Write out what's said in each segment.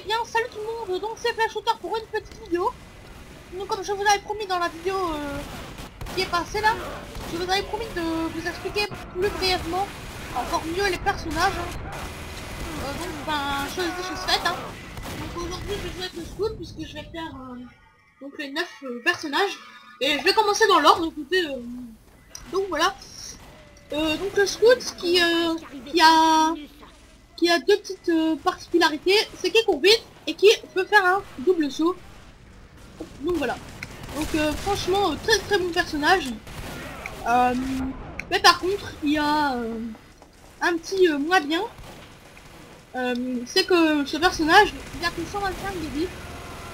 Eh bien, salut tout le monde, donc c'est Flash Shooter pour une petite vidéo. Donc comme je vous avais promis dans la vidéo qui est passée là, je vous avais promis de vous expliquer plus brièvement, encore mieux les personnages. Donc ben, chose dit, chose faite. Donc aujourd'hui je vais jouer avec le Scout puisque je vais faire donc les 9 personnages. Et je vais commencer dans l'ordre, écoutez, donc voilà. Donc le Scout qui a deux petites particularités, c'est qu'il court vite et qui peut faire un double saut. Donc voilà. Donc franchement très très bon personnage. Mais par contre il y a un petit moins bien. C'est que ce personnage il a que 125 de vie.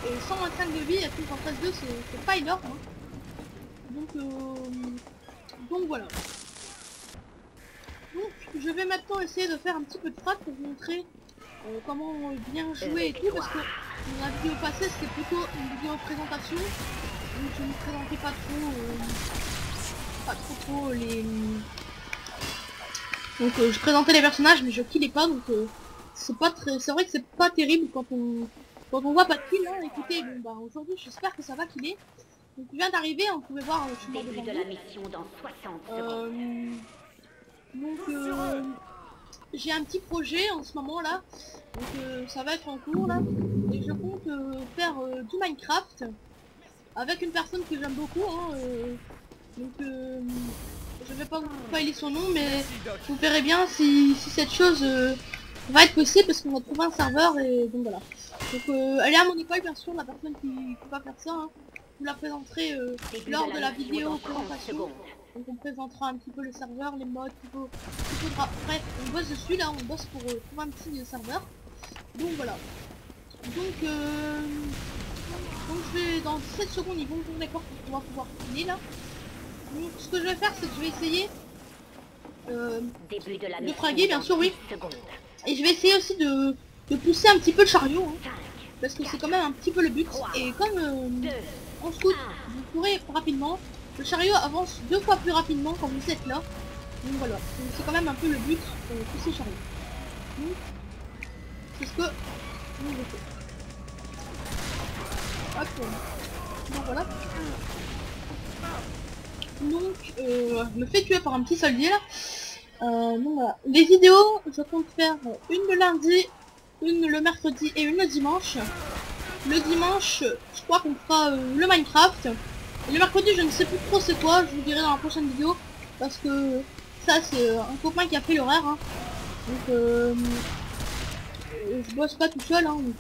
Et 125 de vie à plus en phase 2 c'est pas énorme. Donc voilà. Donc je vais maintenant essayer de faire un petit peu de frappe pour vous montrer comment bien jouer et tout, parce que dans la vidéo passée c'était plutôt une vidéo de présentation, donc je ne présentais pas trop les... Donc je présentais les personnages mais je killais pas, donc c'est pas très... C'est vrai que c'est pas terrible quand on voit pas de kill, hein. Écoutez, bon bah aujourd'hui j'espère que ça va killer. Donc je viens d'arriver, on pouvait voir je suis mort devant de la mission dans 60 secondes. Donc j'ai un petit projet en ce moment là, donc ça va être en cours là, et je compte faire du Minecraft avec une personne que j'aime beaucoup, donc je vais pas vous spoiler son nom, mais vous verrez bien si cette chose va être possible, parce qu'on va trouver un serveur, et donc voilà. Donc elle est à mon école bien sûr, la personne qui va faire ça, hein. Je vous la présenterai lors de la vidéo présentation. Donc on présentera un petit peu le serveur, les modes, bref, on bosse dessus là, on bosse pour trouver un petit serveur. Donc voilà. Donc je vais dans 7 secondes, ils vont ouvrir les portes pour qu'on va pouvoir finir là. Donc ce que je vais faire, c'est que je vais essayer de fraguer, bien sûr, oui. Et je vais essayer aussi de pousser un petit peu le chariot, hein, parce que c'est quand même un petit peu le but. Et comme en scout, vous courez rapidement, le chariot avance 2 fois plus rapidement quand vous êtes là. Donc voilà, c'est quand même un peu le but, pousser le chariot. Donc c'est ce que nous je fais. Hop, donc voilà. Donc je me fais tuer par un petit soldier là. Donc voilà. Les vidéos, je compte faire une le lundi, une le mercredi et une le dimanche. Le dimanche, je crois qu'on fera le Minecraft. Et le mercredi, je ne sais plus trop c'est quoi, je vous dirai dans la prochaine vidéo. Parce que ça, c'est un copain qui a fait l'horaire. Hein. Donc, je bosse pas tout seul. Hein, donc,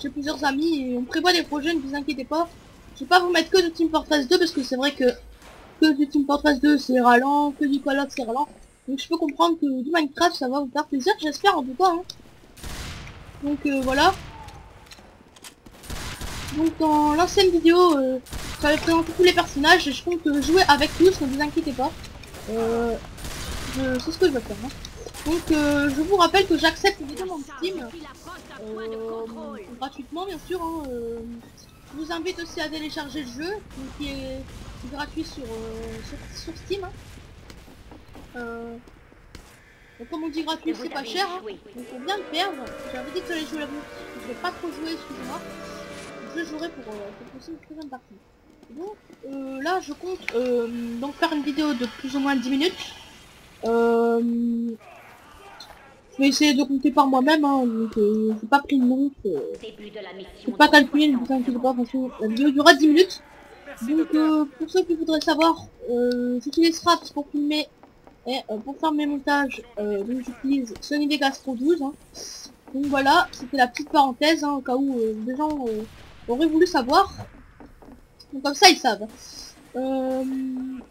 j'ai plusieurs amis et on prévoit des projets, ne vous inquiétez pas. Je vais pas vous mettre que de Team Fortress 2 parce que c'est vrai que du Team Fortress 2 c'est ralent, que du Call of c'est ralent. Donc je peux comprendre que du Minecraft ça va vous faire plaisir, j'espère en tout cas. Hein. Donc voilà. Donc dans l'ancienne vidéo, j'avais présenté tous les personnages et je compte jouer avec tous, ne vous inquiétez pas. C'est ce que je vais faire. Hein. Donc je vous rappelle que j'accepte les demandes Steam gratuitement bien sûr. Hein, je vous invite aussi à télécharger le jeu qui est gratuit sur Steam. Hein. Donc, comme on dit gratuit, c'est pas cher. Hein. Donc on vient de perdre. J'avais dit que j'allais jouer la bouffe. Je vais pas trop jouer, excusez-moi. Je jouerai pour pousser une prochaine partie. Donc là je compte donc faire une vidéo de plus ou moins 10 minutes. Je vais essayer de compter par moi-même, hein, donc j'ai pas pris de nom, c'est pas calculé, ne vous inquiétez pas, de toute façon la vidéo durera 10 minutes. Donc pour ceux qui voudraient savoir, j'utilise Fraps pour filmer et pour faire mes montages, donc j'utilise Sony Vegas Pro 12. Hein. Donc voilà, c'était la petite parenthèse, hein, au cas où des gens auraient voulu savoir. Donc comme ça ils savent. Donc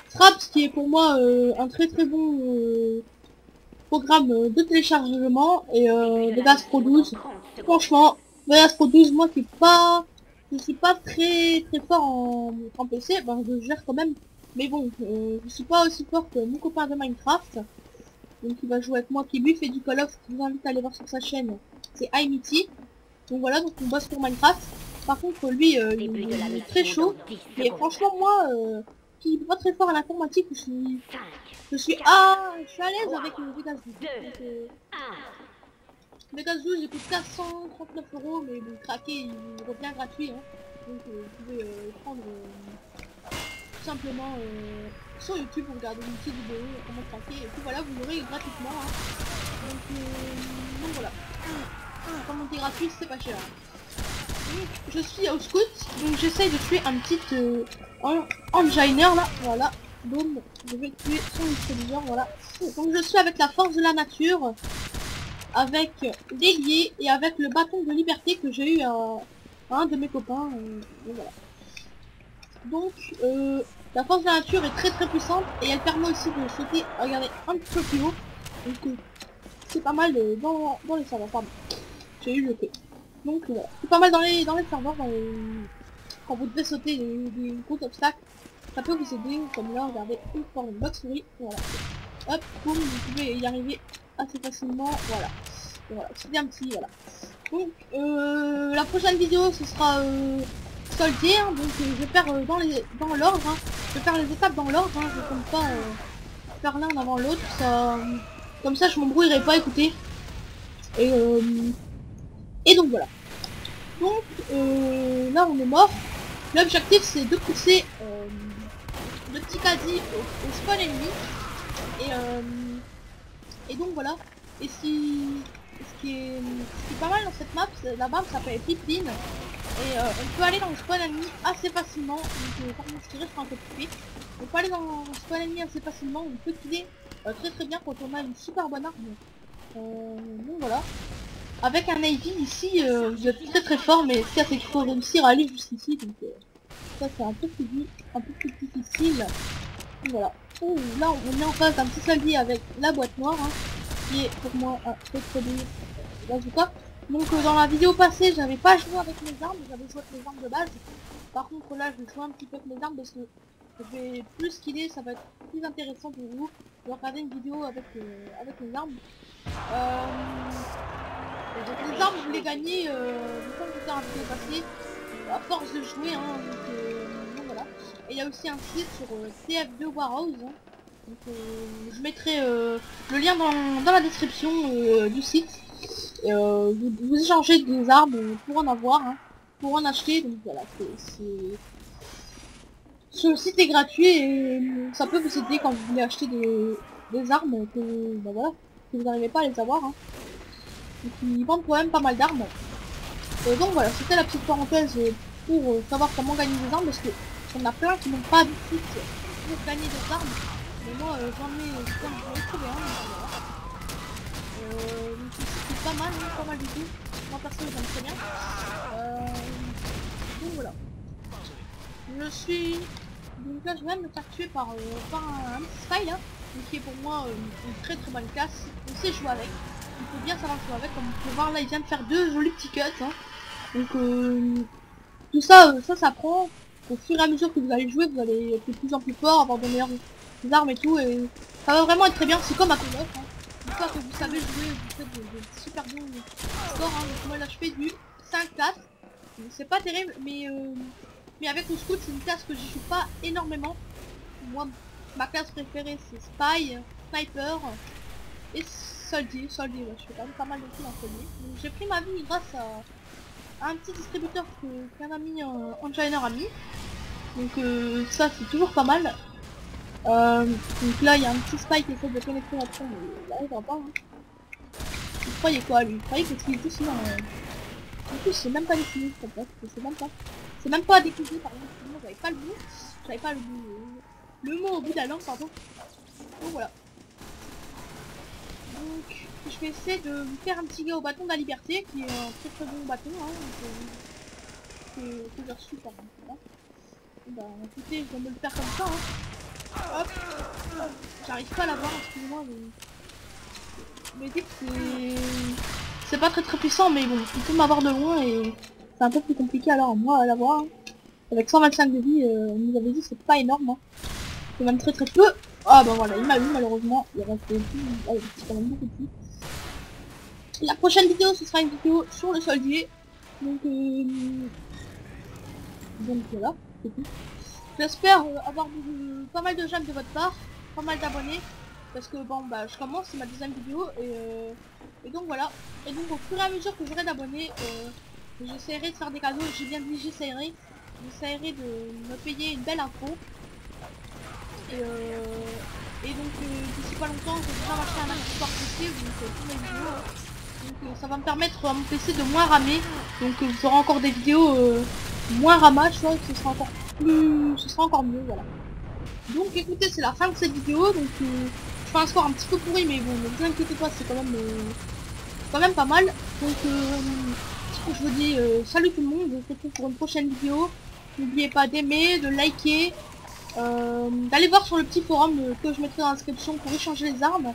Fraps qui est pour moi un très très bon programme de téléchargement et Vegas Pro 12. Franchement, Vegas Pro 12, moi qui je suis pas très fort en PC, ben je gère quand même. Mais bon, je suis pas aussi fort que mon copain de Minecraft. Donc il va jouer avec moi, qui lui fait du Call of, je vous invite à aller voir sur sa chaîne, c'est iMitty. Donc voilà, donc on bosse pour Minecraft. Par contre lui, il est très chaud. Mais franchement moi, qui est pas très fort à l'informatique, je suis à l'aise avec le Vegas 12. Les gaz douze, il coûte 439 €, mais bon, craquer, il revient gratuit, hein. Donc vous pouvez prendre tout simplement sur YouTube pour regarder une petite vidéo, comment craquer, et puis voilà, vous l'aurez gratuitement, hein. Donc voilà. Comme on dit gratuit, c'est pas cher. Donc, je suis au scout, donc j'essaye de tuer un petit enginer là, voilà. Boum, je vais tuer son intelligent, voilà. Donc je suis avec la force de la nature, avec l'ailier et avec le bâton de liberté que j'ai eu à un de mes copains. Voilà. Donc la force de la nature est très puissante et elle permet aussi de sauter, regardez, un petit peu plus haut. Donc c'est pas mal dans les serveurs, pardon. J'ai eu le fait. Donc voilà, c'est pas mal dans les serveurs, quand vous devez sauter des gros obstacles, ça peut vous aider, comme là, regardez, une forme de box souris, voilà. Hop, boum, vous pouvez y arriver assez facilement, voilà. Et voilà, c'est un petit, voilà. Donc, la prochaine vidéo, ce sera soldier, hein, donc je vais faire dans l'ordre, hein. Je vais faire les étapes dans l'ordre, hein, je ne compte pas faire l'un avant l'autre, ça, comme ça je m'embrouillerai pas, écoutez. Et donc voilà. Donc là on est mort. L'objectif c'est de pousser le petit caddie au spawn ennemi. Et donc voilà. Et ce qui est pas mal dans cette map, la map s'appelle Pipeline. Et on peut aller dans le spawn ennemi assez facilement. Donc par contre je dirais je ferai un peu plus vite. On peut aller dans le spawn ennemi assez facilement. On peut killer très bien quand on a une super bonne arme. Donc voilà. Avec un AV ici, vous êtes très fort, mais c'est qu'il faut réussir à aller jusqu'ici, donc ça c'est un peu plus difficile. Donc, voilà. Oh, là on est en face d'un petit soldier avec la boîte noire, hein, qui est pour moi un très bon bazooka. Donc dans la vidéo passée, j'avais pas joué avec mes armes, j'avais joué avec mes armes de base. Par contre là, je vais jouer un petit peu avec mes armes parce que je vais plus killer, ça va être plus intéressant pour vous de regarder une vidéo avec mes armes. Les armes, je l'ai gagné comme j'étais un peu passé, à force de jouer, hein, donc voilà. Et il y a aussi un site sur TF2 Warhouse, hein, donc je mettrai le lien dans la description du site. Vous échangez des armes pour en avoir, hein, pour en acheter, donc voilà, ce site est gratuit et ça peut vous aider quand vous voulez acheter des armes que, bah voilà, que vous n'arrivez pas à les avoir, hein. Et qui vendent quand même pas mal d'armes. Donc voilà, c'était la petite parenthèse pour savoir comment gagner des armes, parce que on a plein qui n'ont pas de site pour gagner des armes. Mais moi j'en ai trouvé un. Donc c'est pas mal, hein, pas mal du tout. Moi perso j'aime très bien. Donc voilà. Je suis... Donc là je vais me faire tuer par un petit spy là, qui est pour moi une très bonne classe. On sait jouer avec. Il faut bien savoir jouer avec, comme vous pouvez voir là il vient de faire deux jolis petits cuts, hein. Donc tout ça, ça s'apprend. Au fur et à mesure que vous allez jouer, vous allez être de plus en plus fort, avoir de meilleures armes et tout, et ça va vraiment être très bien. C'est comme à Call of, hein. Une fois que vous savez jouer, vous faites de super bons scores, hein. Donc moi là je fais du 5-4, c'est pas terrible, mais avec le scout c'est une classe que j'y joue pas énormément. Moi ma classe préférée c'est Spy, Sniper et Soldier, ouais, je fais quand même pas mal de choses en Soldier. Donc j'ai pris ma vie grâce à un petit distributeur qu'un ami Enginer a mis. Donc ça c'est toujours pas mal. Donc là il y a un petit spy qui essaie de connecter la tronc, mais il arrivera pas, hein. Il croyait quoi lui? Il croyait que c'était tout sinon. En plus c'est même pas dessiné, c'est même pas découpé, par exemple, j'avais pas le bout. J'avais pas le mot au bout de la langue, pardon. Donc voilà. Donc je vais essayer de me faire un petit gars au bâton de la liberté, qui est un très bon bâton, hein, que j'ai reçu par exemple. Bah écoutez, je vais me le faire comme ça, hein. Hop, j'arrive pas à l'avoir, excusez-moi, mais dès que c'est pas très puissant, mais bon, il peut m'avoir de loin et c'est un peu plus compliqué alors moi à l'avoir, hein. Avec 125 de vie, on nous avait dit c'est pas énorme, hein. C'est même très peu. Ah bah voilà, il m'a eu malheureusement, il reste plus, ah, c'est quand même beaucoup de vie. La prochaine vidéo ce sera une vidéo sur le soldier, donc voilà, c'est tout. J'espère avoir pas mal de j'aime de votre part, pas mal d'abonnés. parce que bon bah je commence, c'est ma deuxième vidéo et donc voilà. Et donc au fur et à mesure que j'aurai d'abonnés, j'essaierai de faire des cadeaux. J'ai bien dit j'essaierai de me payer une belle info. Et donc d'ici pas longtemps je vais déjà m'acheter un accessoire PC pour mes vidéos. Donc ça va me permettre à mon PC de moins ramer. Donc vous aurez encore des vidéos moins ramage, soit ce sera encore plus, ce sera encore mieux, voilà. Donc écoutez, c'est la fin de cette vidéo. Donc je fais un score un petit peu pourri, mais bon, ne vous inquiétez pas, c'est quand même pas mal. Donc je vous dis salut tout le monde, on se retrouve pour une prochaine vidéo. N'oubliez pas d'aimer, de liker, d'aller voir sur le petit forum que je mettrai dans la description pour échanger les armes.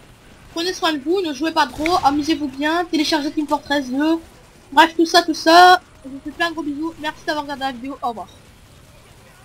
Prenez soin de vous, ne jouez pas trop, amusez-vous bien, téléchargez Team Fortress 2. Bref, tout ça. Je vous fais plein de gros bisous. Merci d'avoir regardé la vidéo. Au revoir.